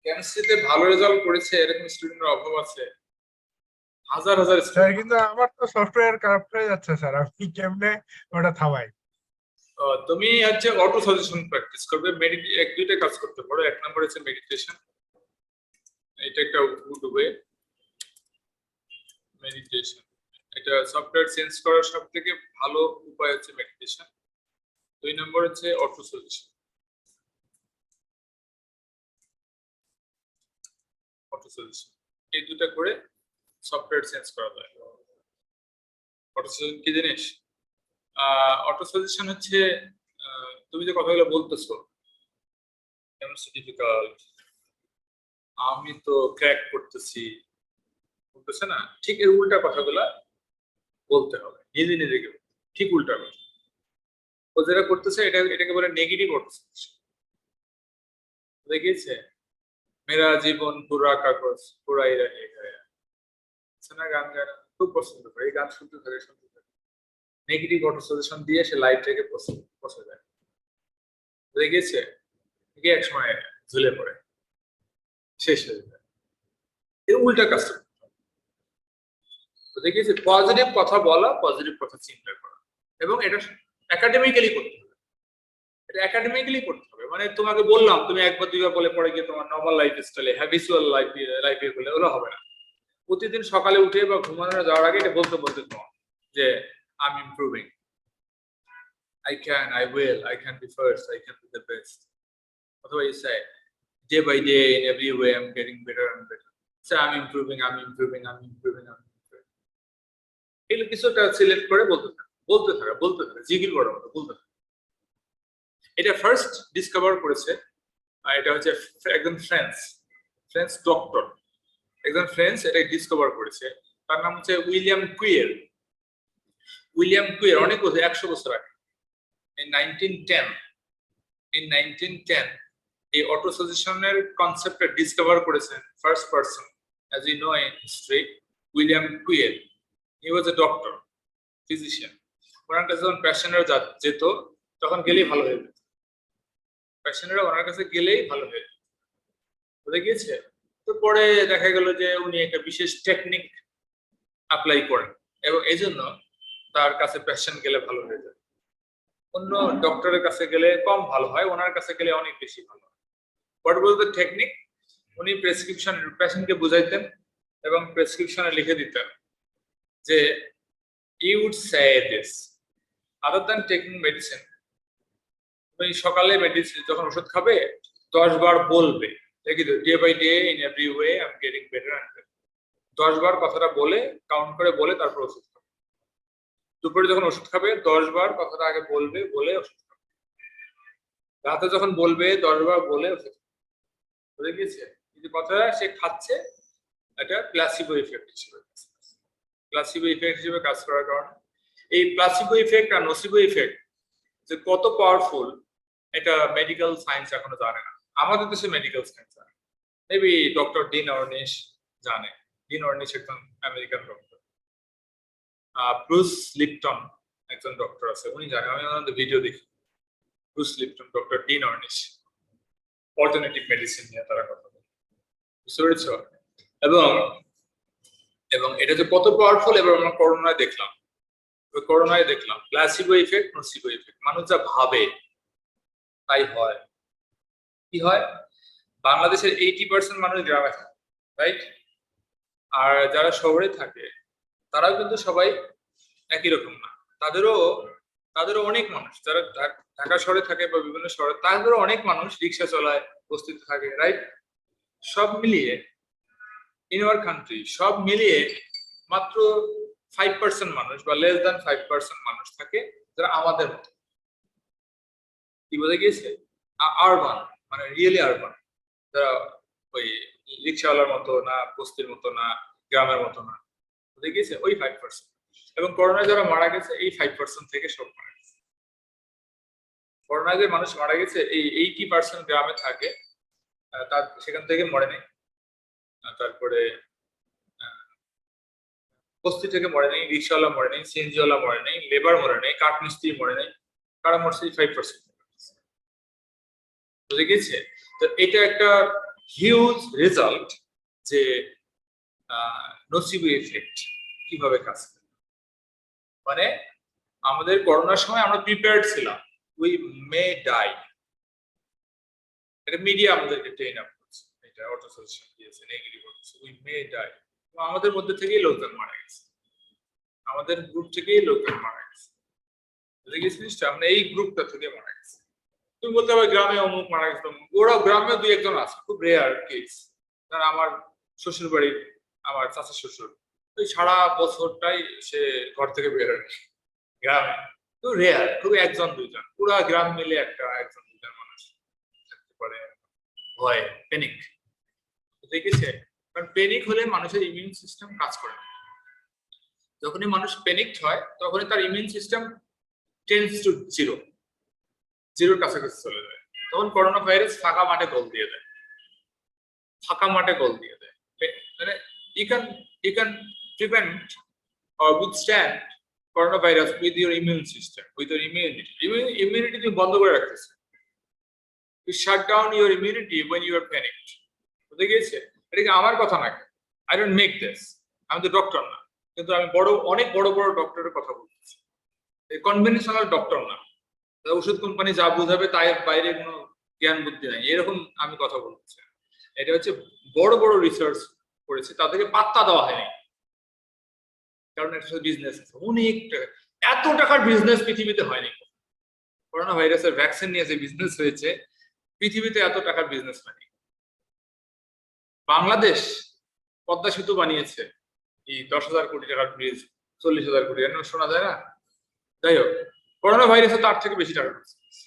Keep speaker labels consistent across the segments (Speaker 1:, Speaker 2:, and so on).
Speaker 1: কেমিস্ট্রিতে ভালো রেজাল্ট করেছে এরকম স্টুডেন্টের অভাব আছে, হাজার হাজার
Speaker 2: স্যার
Speaker 1: স্টুডেন্ট।
Speaker 2: কিন্তু আমার তো সফটওয়্যার কারাপ্ট হয়ে যাচ্ছে স্যার, আমি কেমনে ওটা থামাই?
Speaker 1: তুমি হচ্ছে অটো সাজেশন প্র্যাকটিস করবে, এক দুইটা কাজ করতে পারো। এক নম্বর হচ্ছে মেডিটেশন, এটা একটা গুড ওয়ে। মেডিটেশন এটা সফটওয়্যার চেঞ্জ করার সব থেকে ভালো উপায় হচ্ছে মেডিটেশন। দুই নম্বর হচ্ছে অটো সাজেশন। অটো সাজেশন এই দুটা করে সফটওয়্যার চেঞ্জ করা যায়। অটো সাজেশন কি জিনিস? অটো সাজেশন হচ্ছে তুমি যে কথাগুলো বলতেছো কেমিস্ট্রি ডিফিকাল্ট, আমি তো ক্র্যাক করতেছি, বলতেছে না, ঠিক এর উল্টা কথাগুলা বলতে হবে নিজে নিজেকে, ঠিক উল্টা কথা। ও যেটা করতেছে এটাকে বলে নেগেটিভ অটো সাজেশন। দেখিয়েছে মেরা জীবন পুরা কাগজ পুরাই রহে গয়া, না গান গায়, খুব পছন্দ করে এই গান শুনতে থাকে শুনতে থাকে। নেগেটিভ অটো সাজেশন দিয়ে সে লাইফটাকে পছন্দ যায়, দেখিয়েছে কি এক সময় ঝুলে পড়ে শেষ হয়ে যায়। এর উল্টা কাজটা দেখিয়েছে পজিটিভ কথা বলা, পজিটিভ কথা চিন্তা করা, এবং এটা একাডেমিক্যালি করতে হবে। এটা একাডেমিক্যালি করতে হবে, মানে তোমাকে বললাম তুমি একবার দুইবার বলে পড়ে গিয়ে তোমার নর্মাল লাইফ স্টাইলে হ্যাবিচুয়াল লাইফে বলে ওগুলো হবে না। প্রতিদিন সকালে উঠে বা ঘুমানো যাওয়ার আগে এটা বলতে বলতে তোমার যে I am improving, I will, I can be first, I can be the best. অথবা you say day by day in every way I'm getting better and better. So I'm improving, I'm improving, I'm improving, I'm improving. এগুলো কিছুটা select করে বলতে থাকে জিগির বড় মতো বলতে থাকে। এটা ফার্স্ট ডিসকভার করেছে, এটা হচ্ছে একজন ফ্রেঞ্চ ডক্টর, একজন ফ্রেঞ্চ এটা ডিসকভার করেছে। তার নাম হচ্ছে উইলিয়াম কুইয়ের। অনেক বছর, 100 বছর আগে, in 1910 এই অটো সাজেশনের কনসেপ্টটা ডিসকভার করেছেন first person, as you know in history, William কুইয়ের। He was a doctor, physician. ওনার কাছে যখন পেশেন্টরা যেত তখন গেলেই ভালো হয়ে যেত, পেশেন্টরা ওনার কাছে গেলেই ভালো হয়ে যেত, বুঝে গিয়েছে। তো পরে দেখা গেল যে উনি একটা বিশেষ টেকনিক অ্যাপ্লাই করেন এবং এই জন্য তার কাছে পেশেন্ট গেলে ভালো হয়ে যায়। অন্য ডক্টরের কাছে গেলে কম ভালো হয়, ওনার কাছে গেলে অনেক বেশি ভালো হয়। What was the technique? উনি প্রেসক্রিপশন পেশেন্টকে বুঝাইতেন এবং প্রেসক্রিপশনে লিখে দিতেন যে you would say this other than taking medicine. তুমি সকালে মেডিসিন যখন ওষুধ খাবে 10 বার বলবে, দেখি তো day by day in every way I am getting better and better. 10 বার কথাটা বলে কাউন্ট করে বলে তারপর ওষুধ খাবে। দুপুরে যখন ওষুধ খাবে 10 বার কথাটা আগে বলবে, বলে ওষুধ খাবে। রাতে যখন বলবে 10 বার বলে ওষুধ খাবে। বুঝে গিয়েছে? কিন্তু কথাটা সে খাচ্ছে, এটা প্লাসিবো ইফেক্ট হিসেবে কাজ করার কারণে এই প্লাসিবো ইফেক্ট আর নোসিবো ইফেক্ট যে কত পাওয়ারফুল এটা মেডিকেল সায়েন্স এখনো জানে না। আমাদের দেশে মেডিকেল সায়েন্স জানে, মেবি ডক্টর ডিন অর্নিশ জানে। ডিন অর্নিশ একজন আমেরিকান ডক্টর। ব্রুস লিপটন একজন ডক্টর আছে, উনি জানে, আমি ওনাদের ভিডিও দেখি। Bruce Lipton, doctor dean Ornish, alternative medicine নিয়ে তারা কথা বলে, বুঝতে পেরেছ? এবং এটা যে কত পাওয়ারফুল এবার আমরা করোনায় দেখলাম প্লাসিবো ইফেক্ট, নোসিবো ইফেক্ট। মানুষ যা ভাবে তাই হয়। কি হয়? বাংলাদেশের 80% মানুষ গ্রামে থাকে, রাইট? আর যারা শহরে থাকে তারাও কিন্তু সবাই একই রকম না। তাদেরও অনেক মানুষ যারা ঢাকা শহরে থাকে বা বিভিন্ন শহরে, তাদেরও অনেক মানুষ রিক্সা চালায়, বস্তিতে থাকে, রাইট? সব মিলিয়ে ইন আওয়ার কান্ট্রি সব মিলিয়ে মাত্র 5% মানুষ বা লেস দ্যান 5% মানুষ থাকে যারা আমাদের মতো। কি বোঝা গিয়েছে? আরবান, মানে রিয়েলি আরবান, যারা ওই রিক্সাওয়ালার মতো না, বস্তির মতো না, গ্রামের মতো না, বোঝা গিয়েছে? ওই 5%। এবং করোনায় যারা মারা গেছে এই 5% থেকে সব মারা গেছে। করোনায় যে মানুষ মারা গেছে এই 80% গ্রামে থাকে, তার সেখান থেকে মরে নেই। তারপরে বস্তি থেকে মরে নেই, রিক্সাওয়ালা মরে নেই, সিএনজিওয়ালা মরে নেই, লেবার মরে নেই, কাঠ মিস্ত্রি মরে নেই, কারা মরছে? 5%। বুঝে গেছে? তো এটা একটা হিউজ রেজাল্ট যে নসিবো এফেক্ট কিভাবে কাজ করে। মানে আমাদের করোনার সময় আমরা প্রিপেয়ার্ড ছিলাম, উই মে ডাই, এটা মিডিয়া আমাদেরকে ট্রেন আপ করছে, এটা অটো সাজেশন দিয়েছে নেগেটিভ হচ্ছে, উই মে ডাই। আমাদের মধ্যে থেকেই লোকজন মারা গেছে, আমাদের গ্রুপ থেকেই লোকজন মারা গেছে, বুঝে গেছিস? আমরা এই গ্রুপটা থেকে মারা গেছে। তুমি বলতে পারো গ্রামে অমুক মারা গেছে, ওরাও গ্রামে দুই একজন আছে, খুব রেয়ার কেস। কারণ আমার শ্বশুর বাড়ির, আমার চাচা শ্বশুর, ওই সারা বছরটাই সে ঘর থেকে বের হয় গ্রামে, তো রেয়ার, খুব একজন দুইজন, পুরা গ্রাম মিলে একজন দুইজন মানুষ থাকতে পারে ভয়, প্যানিক। দেখেছে? কারণ প্যানিক হলে মানুষের ইমিউন সিস্টেম কাজ করে না। যখনই মানুষ প্যানিকড হয় তখনই তার ইমিউন সিস্টেম টেন্ডস টু জিরোর কাছাকাছি চলে যায়। তখন করোনা ভাইরাস ফাঁকা মাঠে গোল দিয়ে দেয়, ফাঁকা মাঠে গোল দিয়ে দেয়। মানে you can prevent or withstand coronavirus with your immune system, with your immunity. Immunity তুমি বন্ধ করে রাখতেছে। You shut down your immunity when you are panicked. বুঝে গিয়েছে? এটা কি আমার কথা নাকি? I don't make this. আমি তো ডক্টর না, কিন্তু আমি অনেক বড় বড় ডক্টরের কথা বলতেছি, কনভেনশনাল ডক্টর না। ওষুধ কোম্পানি যা বুঝাবে তাই বাইরে কোনো জ্ঞান বুদ্ধি নাই, এরকম আমি কথা বলতেছি। এটা হচ্ছে বড় বড় রিসার্চ করেছে, তাদেরকে পাত্তা দেওয়া হয়নি, কারণ এটা বিজনেস আছে অনেক টাকা। এত টাকার বিজনেস পৃথিবীতে হয়নি। করোনা ভাইরাসের ভ্যাকসিন নিয়ে যে বিজনেস হয়েছে, পৃথিবীতে এত টাকার বিজনেস হয়নি। বাংলাদেশ পদ্মা সেতু বানিয়েছে, এই 10,000 কোটি টাকার ব্রিজ, 40,000 কোটি, শোনা যায় না? যাই হোক, করোনা ভাইরাসে তার থেকে বেশি টাকা খরচ করেছে।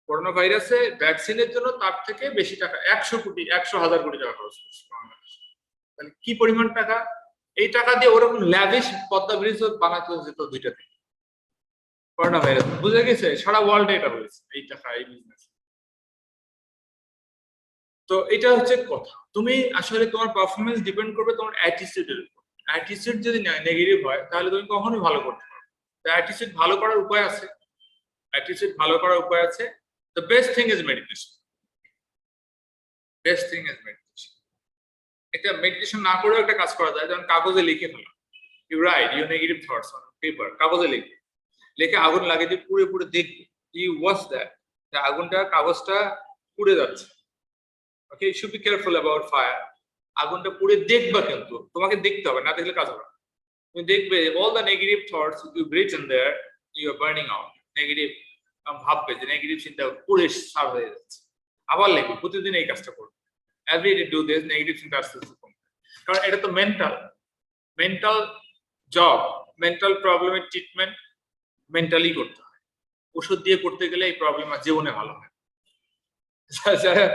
Speaker 1: করোনা ভাইরাসে ভ্যাকসিনের জন্য তার থেকে বেশি টাকা, 100,000 কোটি টাকা খরচ করছে বাংলাদেশ। তাহলে কি পরিমাণ টাকা! এই টাকা দিয়ে ওরকম ল্যাভিশ পদ্মা ব্রিজ বানাতে যেত দুইটা থেকে। করোনা ভাইরাস বুঝে গেছে, সারা ওয়ার্ল্ডে এটা হয়েছে, এই টাকা, এই বিজনেস। তো এটা হচ্ছে কথা। তুমি আসলে তোমার পারফরমেন্স ডিপেন্ড করবে তোমার অ্যাটিটিউডের উপর। অ্যাটিটিউড যদি নেগেটিভ হয় তাহলে তুমি কখনোই ভালো করতে পারবে। তো অ্যাটিটিউড ভালো করার উপায় আছে, অ্যাটিটিউড ভালো করার উপায় আছে। The best thing is meditation. Best thing is meditation. এটা মেডিটেশন না করেও একটা কাজ করা যায়, যেমন কাগজে লিখে ফেলা। You write your negative thoughts on paper, কাগজে লিখে আগুন লাগিয়ে দিয়ে পুড়ে পুড়ে দেখবে। You watch that, আগুনটা, কাগজটা পুড়ে যাচ্ছে। Okay, you should be careful about fire. আগুনটা পুড়ে দেখবা, কিন্তু তোমাকে দেখতে হবে, না দেখলে কাজ হবে না। তুমি দেখবে all the negative thoughts you breathe in there, you are burning out. Negative ভাববে যে নেগেটিভ চিন্তা পুড়ে সার হয়ে যাচ্ছে। আবার লিখবে, প্রতিদিন এই কাজটা করবে। Every day do this, negative চিন্তা আস্তে আস্তে কমবে। কারণ এটা তো মেন্টাল জব, মেন্টাল প্রবলেমের ট্রিটমেন্ট মেন্টালি করতে হয়। ওষুধ দিয়ে করতে গেলে এই প্রবলেম আর জীবনে ভালো হয়। যারা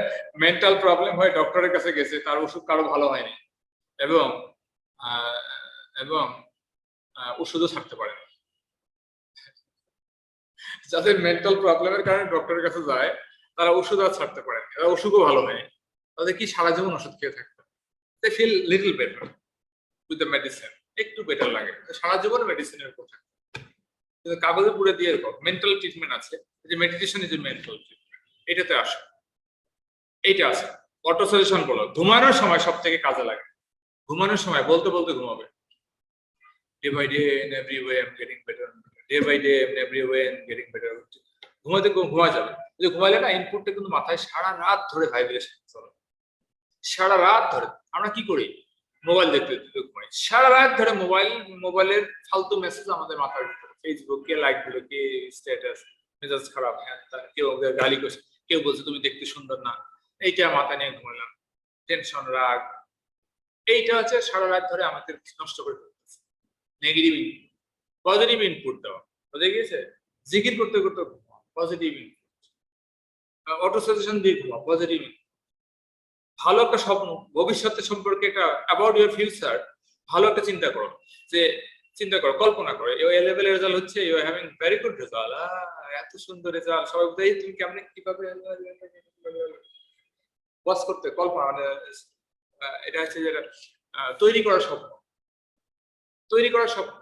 Speaker 1: মেন্টাল প্রবলেম হয় ডক্টরের কাছে গেছে, তার ওষুধ কারো ভালো হয়নি, এবং ওষুধও ছাড়তে পারে না। যাদের মেন্টাল প্রবলেমের কারণে ডক্টরের কাছে যায়, তারা ওষুধ আর ছাড়তে পারে না, তারা ওষুধও ভালো হয়নি, তাদের কি সারা জীবন ওষুধ খেয়ে থাকতে, they feel little better with the medicine, একটু বেটার লাগে, সারা জীবন মেডিসিনের উপর থাকে। কিন্তু কাগজে পুড়ে দিয়ে এরকম মেন্টাল ট্রিটমেন্ট আছে, যে meditation is a mental treatment, এটাতে আসে। এইটা আছে অটো সাজেশন বলো। ঘুমানোর সময় সব থেকে কাজে লাগে। ঘুমানোর সময় বলতে বলতে ঘুমাবে, day by day in every way I am getting better, day by day in every way I am getting better. ঘুমা যাবে, যে ঘুমাইলে না ইনপুটটা কিন্তু মাথায় সারা রাত ধরে ভাইব্রেশন চলে, সারা রাত ধরে। আমরা কি করি, মোবাইল দেখতে দেখতে ঘুমাই, সারা রাত ধরে মোবাইলের ফালতু মেসেজ আমাদের মাথার ভিতরে, ফেসবুক কে লাইক দিল, কে স্ট্যাটাস, মেজাজ খারাপ, হ্যাঁ কেউ গালি করছে, কেউ বলছে তুমি দেখতে সুন্দর না, এইটা মাথা নিয়ে ঘুমালাম, টেনশন, রাগ, এইটা হচ্ছে সারা রাত ধরে আমাদের নষ্ট করে ফেলতেছে। নেগেটিভ ইনপুট, পজিটিভ ইনপুট দেওয়া, বুঝে গিয়েছে? জিকির করতে করতে ঘুমাও, পজিটিভ ইনপুট। অটো সাজেশন দিয়ে ঘুমাও, পজিটিভ ইনপুট। ভালো একটা স্বপ্ন, ভবিষ্যতের সম্পর্কে একটা অ্যাবাউট ইউর ফিউচার, ভালো একটা চিন্তা করো, যে চিন্তা করো, কল্পনা করো এই লেভেলের রেজাল্ট হচ্ছে, you are having very good result, এত সুন্দর রেজাল্ট, সবাই বলতে তুমি কেমনে কিভাবে ওয়াচ করতে, কল্পনা, মানে এটা হচ্ছে যেটা তৈরি করার স্বপ্ন, তৈরি করার স্বপ্ন,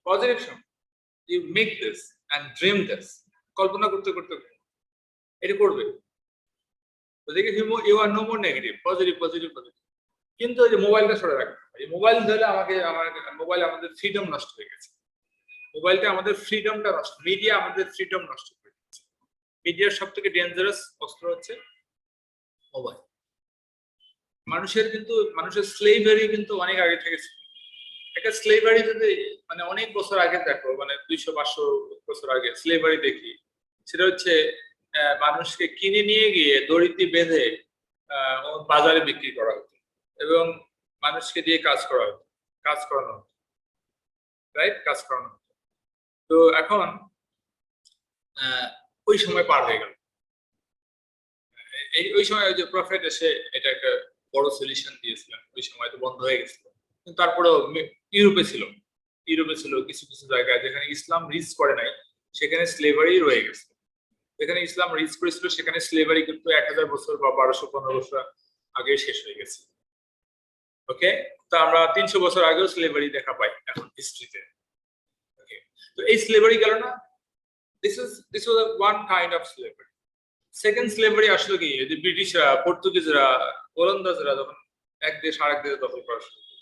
Speaker 1: পজিটিভ স্বপ্ন। You make this and dream this, কল্পনা করতে করতে এটা করবে। ওদেরকে you are no more negative, positive positive positive. কিন্তু ওই যে মোবাইলটা সরে রাখতে হবে, এই মোবাইল ধরে আমার মোবাইল আমাদের ফ্রিডম নষ্ট হয়ে গেছে। মোবাইলটা আমাদের ফ্রিডমটা নষ্ট, মিডিয়া আমাদের ফ্রিডম নষ্ট করে দিচ্ছে। মিডিয়ার সব থেকে ডেঞ্জারাস অস্ত্র হচ্ছে মোবাইল। মানুষের স্লেভারি কিন্তু অনেক আগে থেকে ছিল। একটা স্লেভারি যদি মানে অনেক বছর আগে দেখো, মানে 200-500 বছর আগে স্লেভারি দেখি, সেটা হচ্ছে মানুষকে কিনে নিয়ে গিয়ে দড়িতে বেঁধে বাজারে বিক্রি করা হতো এবং মানুষকে দিয়ে কাজ করানো হতো, রাইট? কাজ করানো হতো। তো এখন ওই সময় পার হয়ে গেল। ওই সময় ওই যে প্রফেট এসে এটা একটা বড় সলিউশন দিয়েছিলেন, ওই সময় তো বন্ধ হয়ে গেছিল। কিন্তু তারপরেও ইউরোপে ছিল কিছু কিছু জায়গায় যেখানে ইসলাম রিচ করে নাই, সেখানে স্লেভারি রয়ে গেছে। যেখানে ইসলাম রিচ করেছিল সেখানে স্লেভারি কিন্তু 1000 বছর বা 1215 বছর আগে শেষ হয়ে গেছে। ওকে, তো আমরা 300 বছর আগেও স্লেভারি দেখা পাই এখন হিস্ট্রিতে। ওকে, তো এই স্লেভারি গেল না। this was one kind of slavery. Second slavery আসলো কি, যে ব্রিটিশরা, পর্তুগিজরা, ওলন্দাজরা যখন এক দেশ আরেক দেশে দখল করা শুরু করলো,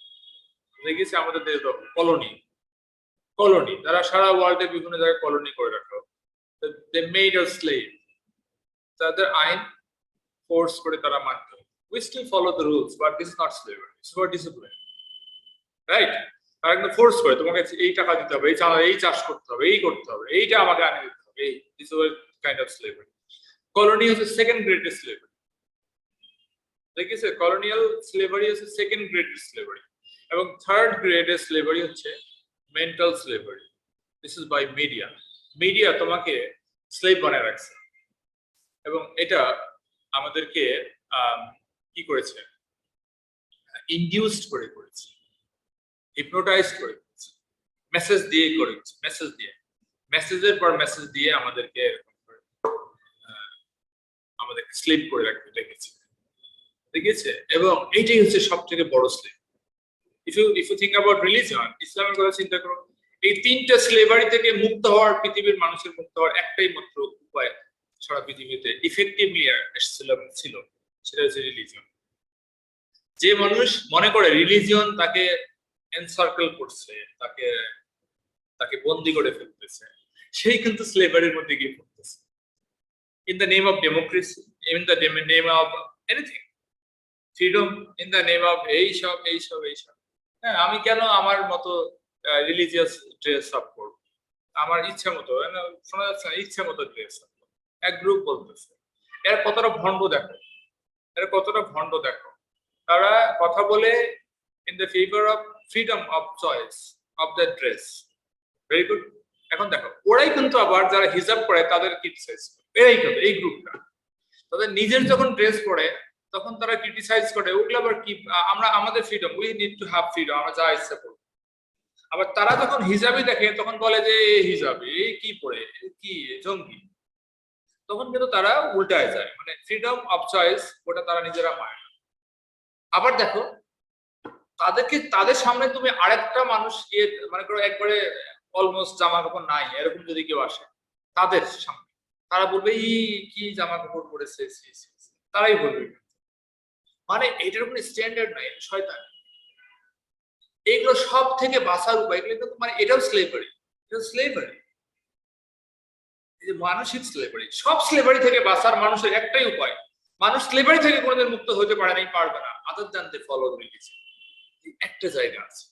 Speaker 1: দেখেছি আমাদের দেশ দখল, কলোনি তারা সারা ওয়ার্ল্ডে বিভিন্ন জায়গায় কলোনি করে রাখলো। they made us slave, তাদের আইন ফোর্স করে তারা মানতো। we still follow the rules, but this is not slavery, it's about discipline, right? তারা কিন্তু ফোর্স করে, তোমাকে এই টাকা দিতে হবে, এই চাষ করতে হবে, এই করতে হবে, এইটা আমাকে আনে দিতে হবে, এই this is a kind of slavery. Colony হচ্ছে সেকেন্ড গ্রেটেস্ট স্লেভারি। দেখেছে, কলোনিয়াল স্লেভারি হচ্ছে সেকেন্ড গ্রেটেস্ট স্লেভারি, এবং থার্ড গ্রেটেস্ট স্লেভারি হচ্ছে mental slavery. This is by media তোমাকে স্লেভ বানায় রাখছে, এবং এটা আমাদেরকে কি করেছে, ইনডিউসড করেছে, হিপনোটাইজ করেছে, মেসেজের পর মেসেজ দিয়ে আমাদেরকে স্লিপ করে রাখতে দেখেছে। এবং এইটাই হচ্ছে সব থেকে বড় slave. If you think about religion, ইসলামের কথা চিন্তা করো, এই তিনটা স্লেভারি থেকে মুক্ত হওয়ার, পৃথিবীর মানুষের মুক্ত হওয়ার একটাই মাত্র উপায় সারা পৃথিবীতে ইফেক্টিভলি ছিল, সেটা হচ্ছে রিলিজিয়ন। যে মানুষ মনে করে রিলিজিয়ন তাকে এনসার্কেল করছে, তাকে বন্দি করে ফেলতেছে, সেই কিন্তু স্লেভারির মধ্যে গিয়ে পড়তেছে। In the name of democracy, in the name of anything, freedom, in the name of এইসব। হ্যাঁ, আমি কেন আমার মতো রিলিজিয়াস ড্রেস আপ করব, আমার ইচ্ছা মতো, শোনা যাচ্ছে না, ইচ্ছা মতো ড্রেস আপ করব, এক গ্রুপ বলতেছে। এর কতটা ভণ্ড দেখো, তারা কথা বলে in the favor of freedom of choice of the dress, very good। এখন দেখো, ওরাই কিন্তু আবার যারা হিজাব পরে তাদের ক্রিটিসাইজ করে, এই গ্রুপটা তাদের নিজের যখন ড্রেস পরে তখন তারা ক্রিটিসাইজ করে, ওগুলো আবার কি, আমাদের freedom, we need to have freedom, আমরা যা ইচ্ছা করব। আবার তারা যখন হিজাবি দেখে তখন বলে যে হিজাবি, এই কি পরে, কি জঙ্গি। তখন কিন্তু তারা উল্টায় যায়, মানে ফ্রিডম অফ চয়েস ওটা তারা নিজেরা মানে না। আবার দেখো, তাদের সামনে তুমি আরেকটা মানুষ গিয়ে, মনে করো একবারে অলমোস্ট জামা কাপড় নাই এরকম যদি কেউ আসে তাদের সামনে, তারা বলবে কি জামা কাপড় পরেছে, তারাই বলবে। মানে এটার কোনো স্ট্যান্ডার্ড নাই, শয়তান। এগুলো সব থেকে বাঁচার উপায়, এগুলো কিন্তু মানে এটাও স্লেভারি, এই যে মানসিক স্লেভারি। সব স্লেভারি থেকে বাঁচার মানুষের একটাই উপায়, মানুষ স্লেভারি থেকে কোনোদিন মুক্ত হতে পারবে না, other than they follow religion. একটা জায়গা আছে,